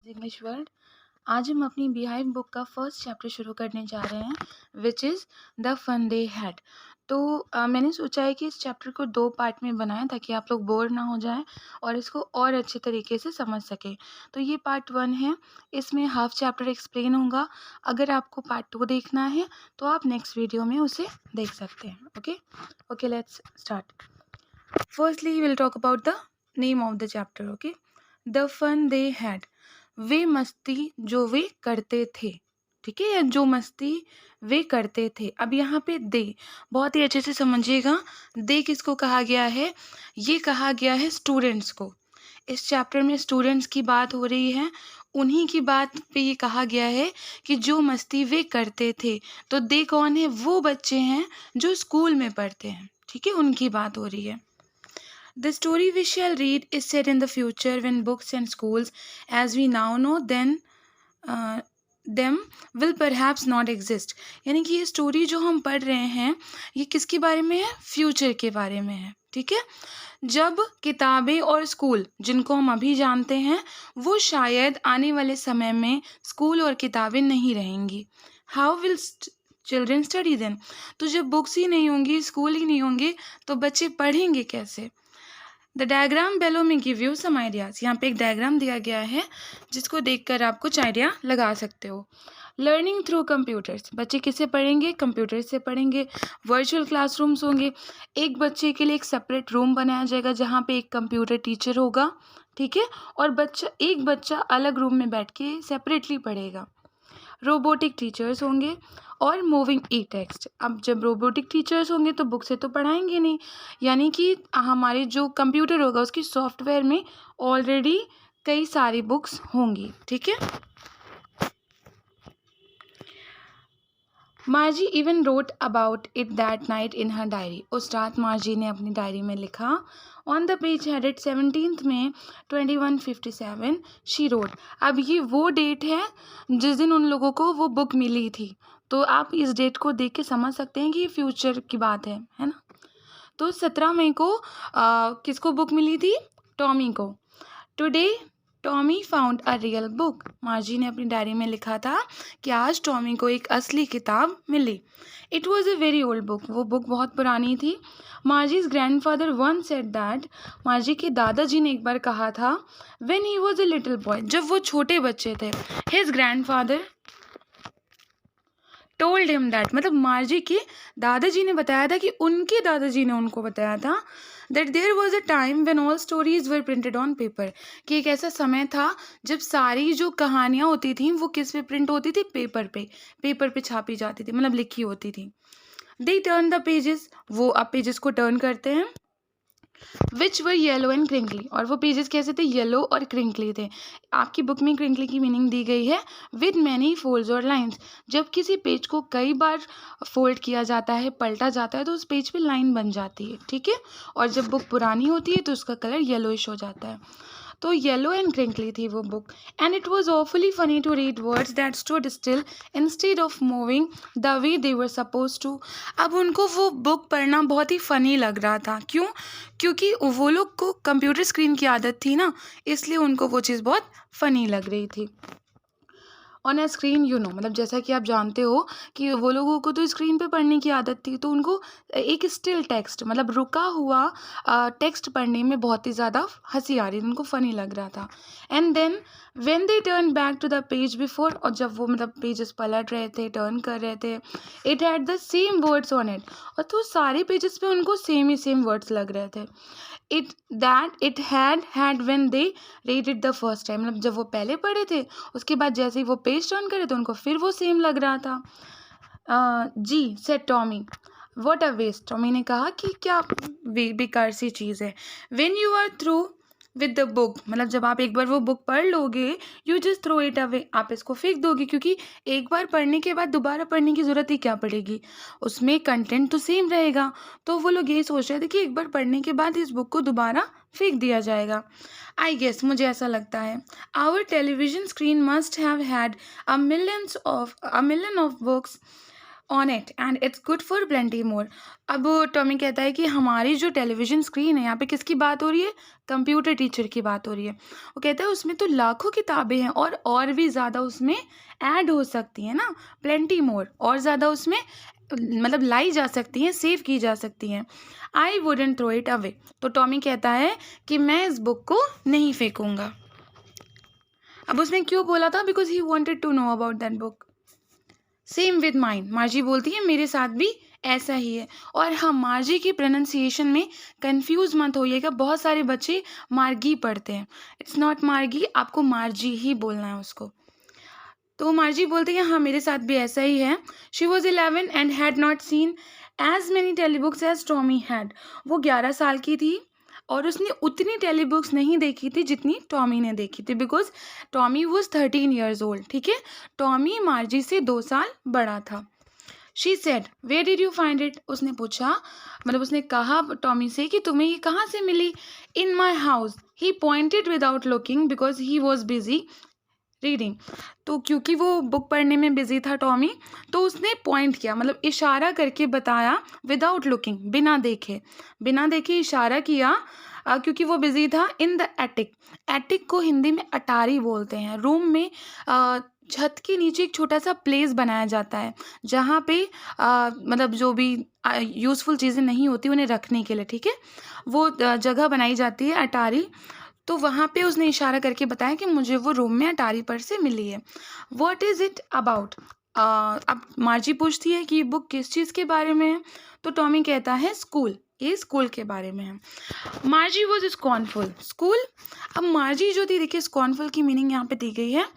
English word. आज हम अपनी बिहाइव बुक का फर्स्ट चैप्टर शुरू करने जा रहे हैं, which is the fun they had. तो मैंने सोचा है कि इस चैप्टर को 2 पार्ट में बनाएं ताकि आप लोग बोर ना हो जाएं और इसको और अच्छे तरीके से समझ सकें। तो ये पार्ट 1 है, इसमें हाफ चैप्टर एक्सप्लेन होगा। अगर आपको पार्ट 2 देखना है तो आप नेक्स्ट वीडियो में उसे देख सकते हैं। Okay, let's start. Firstly will talk about the name of the chapter. Okay, the fun they had. वे मस्ती जो वे करते थे, ठीक है, या जो मस्ती वे करते थे। अब यहाँ पे दे बहुत ही अच्छे से समझिएगा। दे किसको कहा गया है? ये कहा गया है स्टूडेंट्स को। इस चैप्टर में स्टूडेंट्स की बात हो रही है, उन्हीं की बात पे ये कहा गया है कि जो मस्ती वे करते थे। तो दे कौन है? वो बच्चे हैं जो स्कूल में पढ़ते हैं, ठीक है, उनकी बात हो रही है। The story we shall read is set in the future when books and schools, as we now know them, will perhaps not exist। यानी कि ये स्टोरी जो हम पढ़ रहे हैं ये किसके बारे में है? फ्यूचर के बारे में है, ठीक है। जब किताबें और स्कूल जिनको हम अभी जानते हैं वो शायद आने वाले समय में स्कूल और किताबें नहीं रहेंगी। How will children study then? तो जब बुक्स ही नहीं होंगी, स्कूल ही नहीं होंगे, तो बच्चे पढ़ेंगे कैसे? द डायग्राम बेलो में गिव यू सम आइडियाज। यहाँ पे एक डायग्राम दिया गया है जिसको देखकर आप कुछ आइडिया लगा सकते हो। लर्निंग थ्रू कंप्यूटर्स, बच्चे किससे पढ़ेंगे? कंप्यूटर से पढ़ेंगे। वर्चुअल क्लासरूम्स होंगे, एक बच्चे के लिए एक सेपरेट रूम बनाया जाएगा जहाँ पे एक कंप्यूटर टीचर होगा, ठीक है, और एक बच्चा अलग रूम में बैठ के सेपरेटली पढ़ेगा। रोबोटिक टीचर्स होंगे और मूविंग ई टेक्स्ट। अब जब रोबोटिक टीचर्स होंगे तो बुक से तो पढ़ाएंगे नहीं, यानी कि हमारे जो कंप्यूटर होगा उसकी सॉफ्टवेयर में ऑलरेडी कई सारी बुक्स होंगी, ठीक है। मार्जी even wrote about it that night in her diary. उस रात मार्जी ने अपनी डायरी में लिखा। ऑन द पेज हेडेड 17 में 2157 शी रोट। अब ये वो डेट है जिस दिन उन लोगों को वो बुक मिली थी, तो आप इस डेट को देख के समझ सकते हैं कि ये फ्यूचर की बात है ना। तो 17 मई को किसको बुक मिली थी? टॉमी को। Today Tommy found a real book. मार्जी ने अपनी डायरी में लिखा था कि आज टॉमी को एक असली किताब मिली। It was a very old book. वो बुक बहुत पुरानी थी। Margie's grandfather once said that. Margie के दादाजी ने एक बार कहा था, when he was a little boy, जब वो छोटे बच्चे थे, his grandfather told him that, मतलब मार्जी के दादाजी ने बताया था कि उनके दादाजी ने उनको बताया था that there was a time when all stories were printed on paper, कि एक ऐसा समय था जब सारी जो कहानियाँ होती थी वो किस पे प्रिंट होती थी? पेपर पे छापी जाती थी, मतलब लिखी होती थी। दे टर्न द पेजेस, वो अब पेजेस को टर्न करते हैं। विच वर येलो एंड क्रिंकली, और वो पेजेस कैसे थे? येलो और क्रिंकली थे। आपकी बुक में क्रिंकली की मीनिंग दी गई है विद मैनी फोल्ड्स और लाइंस। जब किसी पेज को कई बार फोल्ड किया जाता है, पलटा जाता है, तो उस पेज पे लाइन बन जाती है, ठीक है। और जब बुक पुरानी होती है तो उसका कलर येलोइश हो जाता है। तो येलो एंड क्रिंकली थी वो book. And it was awfully funny to read words that stood still instead of moving the way they were suppose to. अब उनको वो बुक पढ़ना बहुत ही फ़नी लग रहा था। क्यों? क्योंकि वो लोग को कंप्यूटर स्क्रीन की आदत थी ना, इसलिए उनको वो चीज़ बहुत फ़नी लग रही थी। On a screen you know, मतलब जैसा कि आप जानते हो कि वो लोगों को तो स्क्रीन पे पढ़ने की आदत थी, तो उनको एक स्टिल टेक्स्ट, मतलब रुका हुआ टेक्स्ट पढ़ने में बहुत ही ज़्यादा हंसी आ रही थी, उनको फ़नी लग रहा था। And then when they turn back to the page before, और जब वो मतलब पेजेस पलट रहे थे, टर्न कर रहे थे, it had the same words on it, और तो सारे पेजेस पे उनको सेम वर्ड्स लग रहे थे। It had when they read it the first time, मतलब जब वो पहले पढ़े थे उसके बाद जैसे ही वो पेज टर्न करे तो उनको फिर वो सेम लग रहा था। Gee said Tommy, what a waste. Tommy ने कहा कि क्या बेकार सी चीज़ है। When you are through with the book, मतलब जब आप एक बार वो बुक पढ़ लोगे, you just throw it away, आप इसको फेंक दोगे, क्योंकि एक बार पढ़ने के बाद दोबारा पढ़ने की ज़रूरत ही क्या पड़ेगी, उसमें कंटेंट तो सेम रहेगा। तो वो लोग यही सोच रहे थे कि एक बार पढ़ने के बाद इस बुक को दोबारा फेंक दिया जाएगा। आई गेस, मुझे ऐसा लगता है, our television screen must have had a million of books on it and it's good for plenty more. अब टॉमी कहता है कि हमारी जो टेलीविज़न स्क्रीन है, यहाँ पे किसकी बात हो रही है? कंप्यूटर टीचर की बात हो रही है। वो कहता है उसमें तो लाखों किताबें हैं और भी ज़्यादा उसमें ऐड हो सकती हैं ना, प्लेंटी मोर, और ज़्यादा उसमें मतलब लाई जा सकती हैं, सेव की जा सकती हैं। I wouldn't throw it away. तो टॉमी कहता है कि मैं इस बुक को नहीं फेंकूंगा। अब उसने क्यों बोला था? Because he wanted to know about that book. Same with mine, Margie बोलती है मेरे साथ भी ऐसा ही है। और हाँ, मार्जी की प्रोनाउंसिएशन में कंफ्यूज मत होइएगा, बहुत सारे बच्चे मार्गी पढ़ते हैं। इट्स नॉट मार्गी, आपको मार्जी ही बोलना है उसको। तो मार्जी बोलती है हाँ मेरे साथ भी ऐसा ही है। She was 11 and had not seen as many telebooks as Tommy had. वो 11 साल की थी और उसने उतनी टेलीबुक्स नहीं देखी थी जितनी टॉमी ने देखी थी, because Tommy was 13 years old. ठीक है, टॉमी मार्जी से 2 साल बड़ा था। She said where did you find it. उसने पूछा, मतलब उसने कहा टॉमी से कि तुम्हें ये कहाँ से मिली? In my house. He pointed without looking because he was busy reading. तो क्योंकि वो बुक पढ़ने में बिजी था टॉमी, तो उसने पॉइंट किया, मतलब इशारा करके बताया, विदाउट लुकिंग, बिना देखे इशारा किया, क्योंकि वो बिजी था। इन द एटिक, एटिक को हिंदी में अटारी बोलते हैं। रूम में छत के नीचे एक छोटा सा प्लेस बनाया जाता है जहाँ पे मतलब जो भी यूज़फुल चीज़ें नहीं होती उन्हें रखने के लिए, ठीक है, वो जगह बनाई जाती है अटारी। तो वहाँ पे उसने इशारा करके बताया कि मुझे वो रूम में अटारी पर से मिली है। What is it about? अब मार्जी पूछती है कि ये बुक किस चीज़ के बारे में है। तो टॉमी कहता है स्कूल, ये स्कूल के बारे में है। मार्जी वॉज स्कॉर्नफुल। स्कूल, अब मार्जी जो थी, देखिए स्कॉर्नफुल की मीनिंग यहाँ पे दी गई है,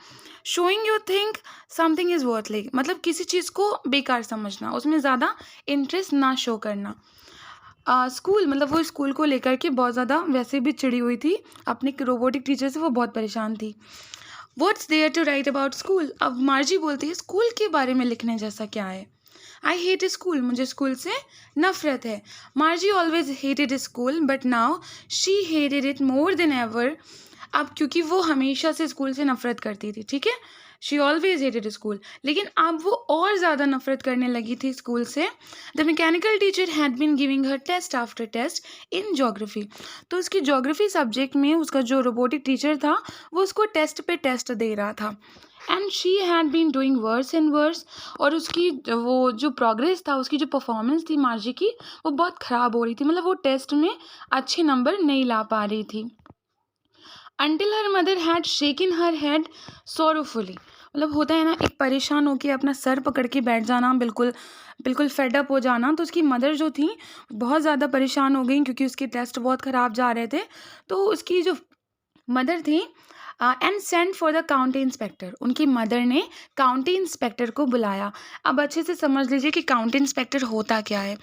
showing you think something is worthless, मतलब किसी चीज़ को बेकार समझना, उसमें ज़्यादा इंटरेस्ट ना शो करना। स्कूल, मतलब वो स्कूल को लेकर के बहुत ज़्यादा वैसे भी चिड़ी हुई थी अपने रोबोटिक टीचर से, वो बहुत परेशान थी। What's there to write about school? अब मार्जी बोलती है स्कूल के बारे में लिखने जैसा क्या है? आई हेट स्कूल, मुझे स्कूल से नफरत है। मार्जी always hated school but now she hated it more than ever. अब क्योंकि वो हमेशा से स्कूल से नफरत करती थी, ठीक है, शी ऑलवेज हेटेड स्कूल, लेकिन अब वो और ज़्यादा नफरत करने लगी थी स्कूल से। The mechanical teacher had been giving her test after test in geography. तो उसकी जोग्राफी सब्जेक्ट में उसका जो रोबोटिक टीचर था वो उसको टेस्ट पे टेस्ट दे रहा था। And she had been doing worse and worse. और उसकी वो जो प्रोग्रेस था, उसकी जो परफॉर्मेंस थी मार्जी की, वो बहुत ख़राब हो रही थी, मतलब वो टेस्ट में अच्छे नंबर नहीं ला पा रही थी। Until her mother had shaken her head sorrowfully, मतलब होता है ना, एक परेशान होकर अपना सर पकड़ के बैठ जाना, बिल्कुल बिल्कुल फेडअप हो जाना। तो उसकी मदर जो थी बहुत ज़्यादा परेशान हो गई क्योंकि उसके टेस्ट बहुत ख़राब जा रहे थे। तो उसकी जो मदर थी and send for the county inspector, उनकी मदर ने काउंटी इंस्पेक्टर को बुलाया। अब अच्छे से समझ लीजिए कि काउंटी इंस्पेक्टर होता क्या है।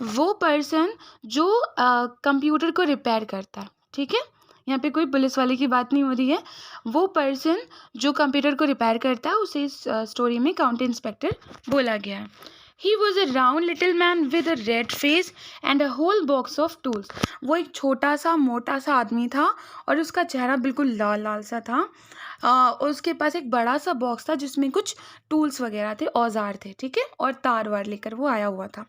वो पर्सन जो कंप्यूटर को रिपेयर करता है, ठीक है, यहाँ पे कोई पुलिस वाले की बात नहीं हो रही है। वो पर्सन जो कंप्यूटर को रिपेयर करता है उसे इस स्टोरी में काउंटी इंस्पेक्टर बोला गया है। He was a round little man with a red face and a whole box of tools. वो एक छोटा सा मोटा सा आदमी था और उसका चेहरा बिल्कुल लाल लाल सा था। उसके पास एक बड़ा सा बॉक्स था जिसमें कुछ टूल्स वगैरह थे, औजार थे, ठीक है, और तार वार लेकर वो आया हुआ था।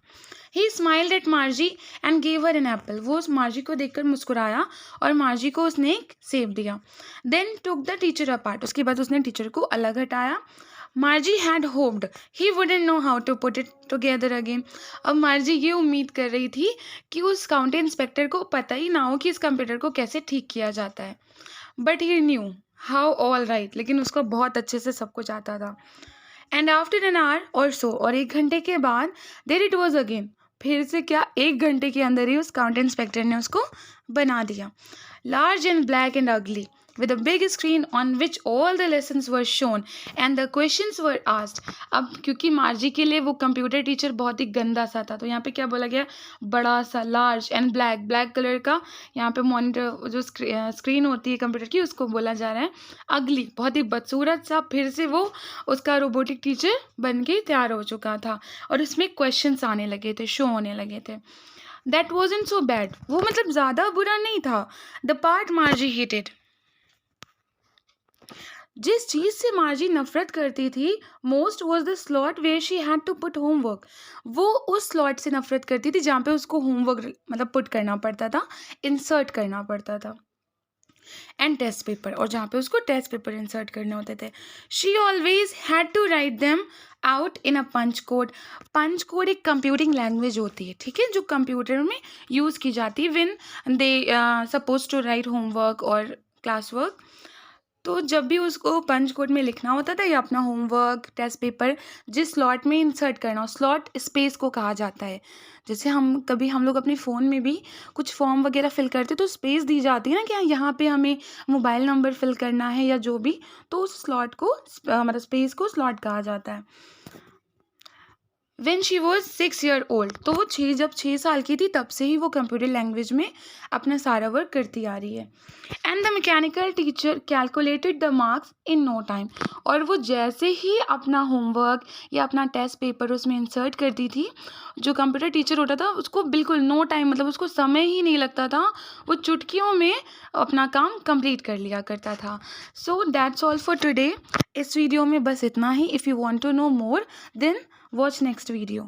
He smiled at Margie and gave her an apple. वो उस मार्जी को देखकर मुस्कुराया और मार्जी को उसने एक सेब दिया। Then took the teacher apart. उसके बाद उसने टीचर को अलग हटाया। Margie had hoped he wouldn't know how to put it together again. अब मार्जी ये उम्मीद कर रही थी कि उस काउंटी इंस्पेक्टर को पता ही ना हो कि इस कंप्यूटर को कैसे ठीक किया जाता है। But he knew how all right, लेकिन उसको बहुत अच्छे से सब कुछ आता था। एंड आफ्टर एन आवर और सो, और 1 घंटे के बाद, देयर इट वॉज अगेन, फिर से क्या, 1 घंटे के अंदर ही उस काउंटी इंस्पेक्टर ने उसको बना दिया। लार्ज एंड ब्लैक एंड अगली with a big screen on which all the lessons were shown and the questions were asked. अब क्योंकि मार्जी के लिए वो कंप्यूटर टीचर बहुत ही गंदा सा था, तो यहाँ पे क्या बोला गया, बड़ा सा, large and black, black colour का यहाँ पे मॉनिटर जो स्क्रीन होती है कंप्यूटर की, उसको बोला जा रहा है अगली, बहुत ही बदसूरत सा। फिर से वो उसका रोबोटिक टीचर बन के तैयार हो चुका था और उसमें क्वेश्चंस आने लगे थे, शो होने लगे थे। दैट वॉजंट सो बैड, वो मतलब ज़्यादा बुरा नहीं था। द पार्ट मार्जी हेटेड, जिस चीज़ से मार्जी नफरत करती थी most was the slot where she had to put homework. वो उस स्लॉट से नफरत करती थी जहाँ पे उसको होमवर्क मतलब पुट करना पड़ता था, इंसर्ट करना पड़ता था, एंड टेस्ट पेपर, और जहाँ पे उसको टेस्ट पेपर इंसर्ट करने होते थे। She always had to write them out in a punch code. Punch code एक कंप्यूटिंग लैंग्वेज होती है, ठीक है, जो कंप्यूटर में यूज़ की जाती है when they suppose to write homework और क्लास वर्क। तो जब भी उसको पंच कोड में लिखना होता था या अपना होमवर्क टेस्ट पेपर जिस स्लॉट में इंसर्ट करना हो, स्लॉट स्पेस को कहा जाता है। जैसे हम लोग अपने फ़ोन में भी कुछ फॉर्म वगैरह फिल करते तो स्पेस दी जाती है ना कि हाँ, यहाँ पे हमें मोबाइल नंबर फिल करना है या जो भी, तो उस स्लॉट को मतलब स्पेस को स्लॉट कहा जाता है। When she was 6 year old, तो वो जब 6 साल की थी तब से ही वो कंप्यूटर लैंग्वेज में अपना सारा वर्क करती आ रही है। And the mechanical teacher calculated the marks in no time. और वो जैसे ही अपना होमवर्क या अपना टेस्ट पेपर उसमें इंसर्ट करती थी, जो कंप्यूटर टीचर होता था उसको बिल्कुल नो टाइम, मतलब उसको समय ही नहीं लगता था, वो चुटकियों में अपना काम कंप्लीट कर लिया करता था। So that's all for today. इस वीडियो में बस इतना ही। If you want to know more then watch next video.